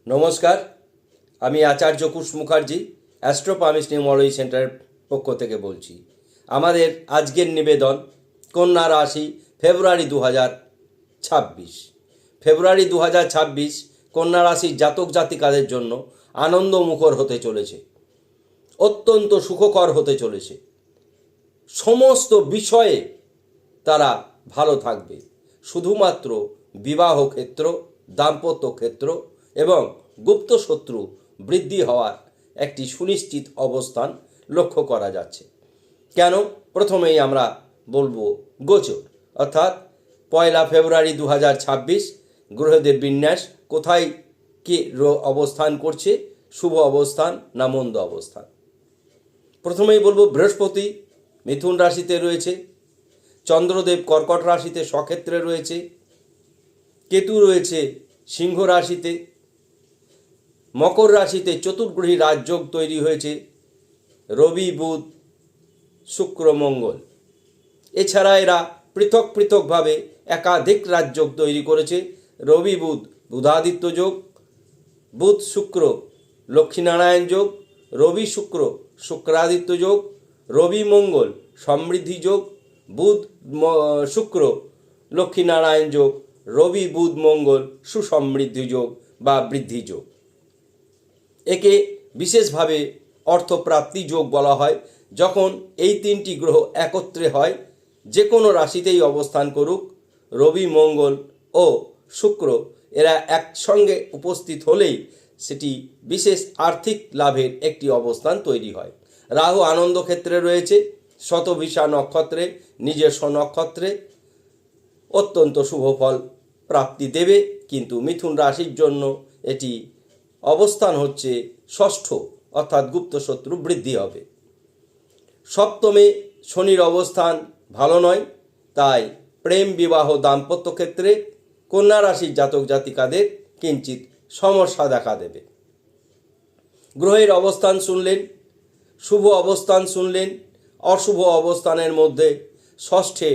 নমস্কার, আমি আচার্য কুশ মুখার্জি অ্যাস্ট্রোপামিস নিউমোলজি সেন্টারের পক্ষ থেকে বলছি। আমাদের আজকের নিবেদন কন্যা রাশি ফেব্রুয়ারি 2026। ফেব্রুয়ারি 2026 কন্যা রাশির জাতক জাতিকাদের জন্য আনন্দমুখর হতে চলেছে, অত্যন্ত সুখকর হতে চলেছে। সমস্ত বিষয়ে তারা ভালো থাকবে। শুধুমাত্র বিবাহ ক্ষেত্র, দাম্পত্য ক্ষেত্র এবং গুপ্ত শত্রু বৃদ্ধি হওয়ার একটি সুনিশ্চিত অবস্থান লক্ষ্য করা যাচ্ছে। কেন? প্রথমেই আমরা বলবো গোচর, অর্থাৎ 1 ফেব্রুয়ারি 2026 গ্রহদের বিন্যাস কোথায় কে অবস্থান করছে, শুভ অবস্থান না মন্দ অবস্থান। প্রথমেই বলবো বৃহস্পতি মিথুন রাশিতে রয়েছে, চন্দ্রদেব কর্কট রাশিতে স্বক্ষেত্রে রয়েছে, কেতু রয়েছে সিংহ রাশিতে, মকর রাশিতে চতুর্গ্রহী রাজযোগ তৈরি হয়েছে রবি বুধ শুক্র মঙ্গল। এছাড়া এরা পৃথক পৃথকভাবে একাধিক রাজযোগ তৈরি করেছে। রবি বুধ বুধাদিত্য যোগ, বুধ শুক্র লক্ষ্মীনারায়ণ যোগ, রবি শুক্র শুক্রাদিত্য যোগ, রবি মঙ্গল সমৃদ্ধি যোগ, বুধ শুক্র লক্ষ্মীনারায়ণ যোগ, রবি বুধ মঙ্গল সুসমৃদ্ধি যোগ বা বৃদ্ধি যোগ। একে বিশেষভাবে অর্থপ্রাপ্তি যোগ বলা হয়। যখন এই তিনটি গ্রহ একত্রে হয়, যে কোনো রাশিতেই অবস্থান করুক, রবি মঙ্গল ও শুক্র এরা একসঙ্গে উপস্থিত হলেই সেটি বিশেষ আর্থিক লাভের একটি অবস্থান তৈরি হয়। রাহু আনন্দ ক্ষেত্রে রয়েছে, শতভিষা নক্ষত্রে, নিজস্ব নক্ষত্রে, অত্যন্ত শুভ ফল প্রাপ্তি দেবে। কিন্তু মিথুন রাশির জন্য এটি অবস্থান হচ্ছে ষষ্ঠ, অর্থাৎ গুপ্ত শত্রু বৃদ্ধি হবে। সপ্তমে শনির অবস্থান ভালো নয়, তাই প্রেম বিবাহ দাম্পত্য ক্ষেত্রে কন্যা রাশির জাতক জাতিকাদের কিঞ্চিত সমস্যা দেখা দেবে। গ্রহের অবস্থান শুনলেন, শুভ অবস্থান শুনলেন, অশুভ অবস্থানের মধ্যে ষষ্ঠে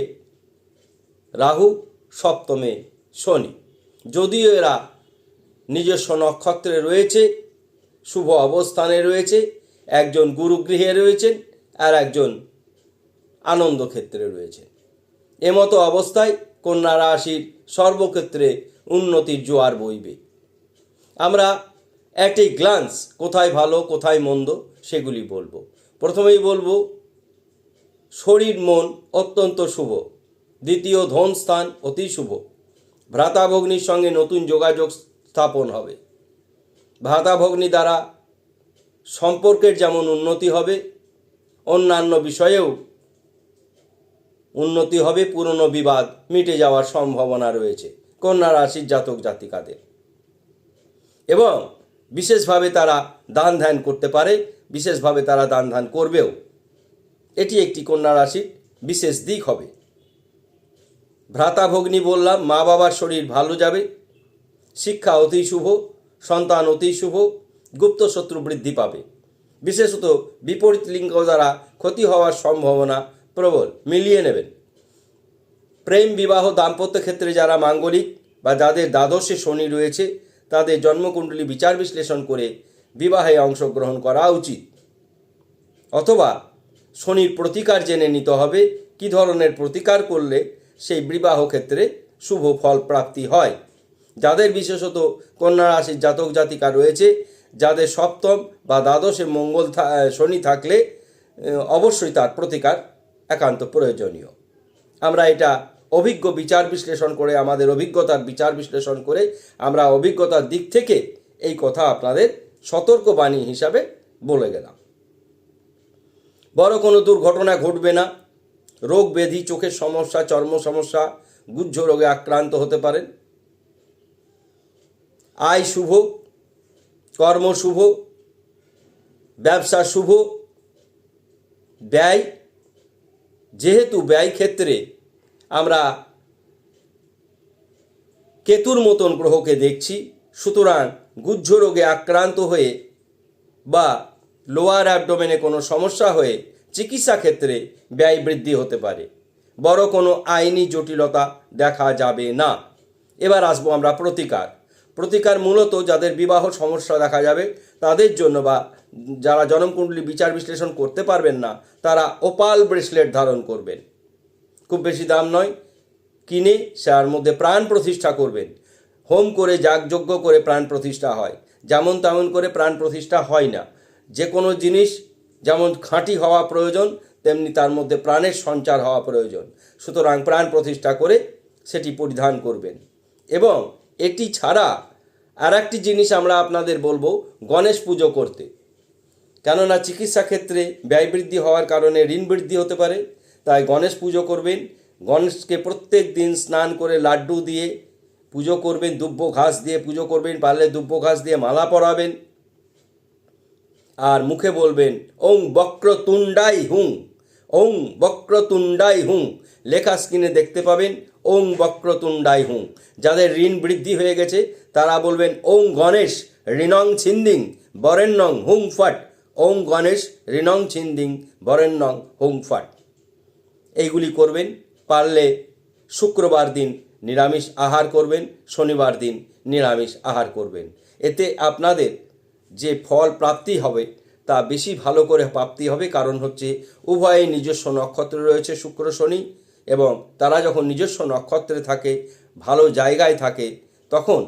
রাহু, সপ্তমে শনি। যদিও এরা নিজস্ব নক্ষত্রে রয়েছে, শুভ অবস্থানে রয়েছে, একজন গুরুগৃহে রয়েছেন আর একজন আনন্দ ক্ষেত্রে রয়েছেন। এমতো অবস্থায় কন্যা রাশির সর্বক্ষেত্রে উন্নতির জোয়ার বইবে। আমরা অ্যাট এ গ্লান্স কোথায় ভালো কোথায় মন্দ সেগুলি বলবো। প্রথমেই বলবো শরীর মন অত্যন্ত শুভ। দ্বিতীয়, ধন স্থান অতি শুভ। ভ্রাতাভগ্নির সঙ্গে নতুন যোগাযোগ স্থাপন হবে। ভ্রাতাভগ্নি দ্বারা সম্পর্কের যেমন উন্নতি হবে, অন্যান্য বিষয়েও উন্নতি হবে। পুরনো বিবাদ মিটে যাওয়ার সম্ভাবনা রয়েছে কন্যা রাশির জাতক জাতিকাদের। এবং বিশেষভাবে তারা দান ধ্যান করতে পারে, বিশেষভাবে তারা দান ধ্যান করবেও। এটি একটি কন্যা রাশির বিশেষ দিক হবে। ভ্রাতাভগ্নি বললাম, মা বাবার শরীর ভালো যাবে, শিক্ষা অতি শুভ, সন্তান অতি শুভ, গুপ্ত শত্রু বৃদ্ধি পাবে। বিশেষত বিপরীত লিঙ্গ দ্বারা ক্ষতি হওয়ার সম্ভাবনা প্রবল, মিলিয়ে নেবেন। প্রেম বিবাহ দাম্পত্য ক্ষেত্রে যারা মাঙ্গলিক বা যাদের দ্বাদশে শনি রয়েছে, তাদের জন্মকুণ্ডলী বিচার বিশ্লেষণ করে বিবাহে অংশগ্রহণ করা উচিত। অথবা শনির প্রতিকার জেনে নিতে হবে, কী ধরনের প্রতিকার করলে সেই বিবাহ ক্ষেত্রে শুভ ফল প্রাপ্তি হয়। যাদের বিশেষত কন্যা রাশির জাতক জাতিকা রয়েছে, যাদের সপ্তম বা দ্বাদশে শনি থাকলে অবশ্যই তার প্রতিকার একান্ত প্রয়োজনীয়। আমরা এটা অভিজ্ঞ বিচার বিশ্লেষণ করে, আমাদের অভিজ্ঞতার বিচার বিশ্লেষণ করে, আমরা অভিজ্ঞতার দিক থেকে এই কথা আপনাদের সতর্কবাণী হিসাবে বলে গেলাম। বড় কোনো দুর্ঘটনা ঘটবে না। রোগ ব্যাধি, চোখের সমস্যা, চর্ম সমস্যা, গুহ্য রোগে আক্রান্ত হতে পারেন। আয় শুভ, কর্ম শুভ, ব্যবসা শুভ। ব্যয়, যেহেতু ব্যয় ক্ষেত্রে আমরা কেতুর মতন গ্রহকে দেখছি, সুতরাং গুহ্য রোগে আক্রান্ত হয়ে বা লোয়ার অ্যাবডোমেনে কোনো সমস্যা হয়ে চিকিৎসা ক্ষেত্রে ব্যয় বৃদ্ধি হতে পারে। বড় কোনো আইনি জটিলতা দেখা যাবে না। এবার আসবো আমরা প্রতিকার। প্রতিকার মূলত যাদের বিবাহ সমস্যা দেখা যাবে তাদের জন্য, বা যারা জন্মকুণ্ডলী বিচার বিশ্লেষণ করতে পারবেন না তারা ওপাল ব্রেসলেট ধারণ করবেন। খুব বেশি দাম নয়, কিনে তার মধ্যে প্রাণ প্রতিষ্ঠা করবেন। হোম করে যাগযজ্ঞ করে প্রাণ প্রতিষ্ঠা হয়, যেমন তেমন করে প্রাণ প্রতিষ্ঠা হয় না। যে কোনো জিনিস যেমন খাঁটি হওয়া প্রয়োজন, তেমনি তার মধ্যে প্রাণের সঞ্চার হওয়া প্রয়োজন। সুতরাং প্রাণ প্রতিষ্ঠা করে সেটি পরিধান করবেন। এবং এটি ছাড়া আর একটি জিনিস আমরা আপনাদের বলবো, গণেশ পুজো করতে। কেননা চিকিৎসা ক্ষেত্রে ব্যয় বৃদ্ধি হওয়ার কারণে ঋণ বৃদ্ধি হতে পারে, তাই গণেশ পুজো করবেন। গণেশকে প্রত্যেক দিন স্নান করে লাড্ডু দিয়ে পুজো করবেন, দুব্য ঘাস দিয়ে পুজো করবেন, পারলে দুব্য ঘাস দিয়ে মালা পরাবেন। আর মুখে বলবেন ওং বক্রতুণ্ডাই হুং, ওং বক্রতুণ্ডাই হুং। লেখা স্ক্রিনে দেখতে পাবেন ওং বক্রতুণ্ডাই হুং। যাদের ঋণ বৃদ্ধি হয়ে গেছে তারা বলবেন ওং গণেশ ঋণং ছিন্দিং বরেণ্যং হুং ফট, ওং গণেশ ঋণং ছিন্দিং বরেণ্যং হুং ফট। এইগুলি করবেন। পারলে শুক্রবার দিন নিরামিষ আহার করবেন, শনিবার দিন নিরামিষ আহার করবেন। এতে আপনাদের যে ফল প্রাপ্তি হবে তা বেশি ভালো করে প্রাপ্তি হবে। কারণ হচ্ছে উভয়েই নিজস্ব নক্ষত্রে রয়েছে শুক্র শনি, এবং তারা যখন নিজস্ব নক্ষত্রে থাকে, ভালো জায়গায় থাকে, তখন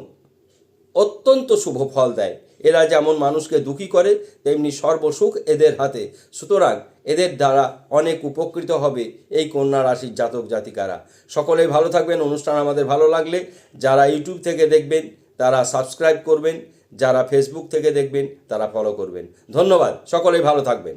অত্যন্ত শুভ ফল দেয়। এরা যেমন মানুষকে দুঃখী করে, তেমনি সর্বসুখ এদের হাতে। সুতরাং এদের দ্বারা অনেক উপকৃত হবে এই কন্যা রাশির জাতক জাতিকারা। সকলেই ভালো থাকবেন। অনুষ্ঠান আমাদের ভালো লাগলে যারা ইউটিউব থেকে দেখবেন তারা সাবস্ক্রাইব করবেন, যারা ফেসবুক থেকে দেখবেন তারা ফলো করবেন। ধন্যবাদ, সকলেই ভালো থাকবেন।